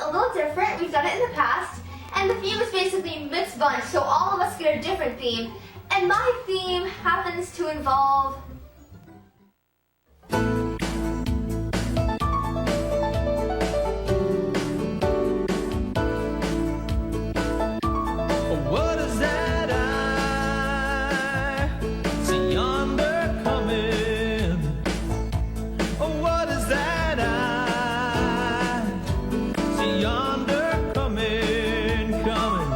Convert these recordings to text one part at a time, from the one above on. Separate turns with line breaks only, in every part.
a little different. We've done it in the past. And the theme is basically mixed bunch, so all of us get a different theme. And my theme happens to involve
what is that I see yonder coming? Oh, what is that I see yonder coming, coming?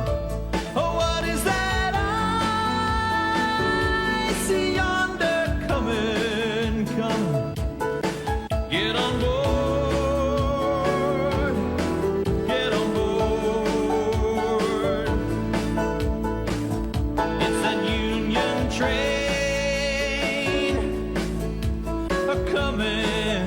Oh, what is that I see yonder coming, coming? Get on board, get on board. It's that Union train a coming.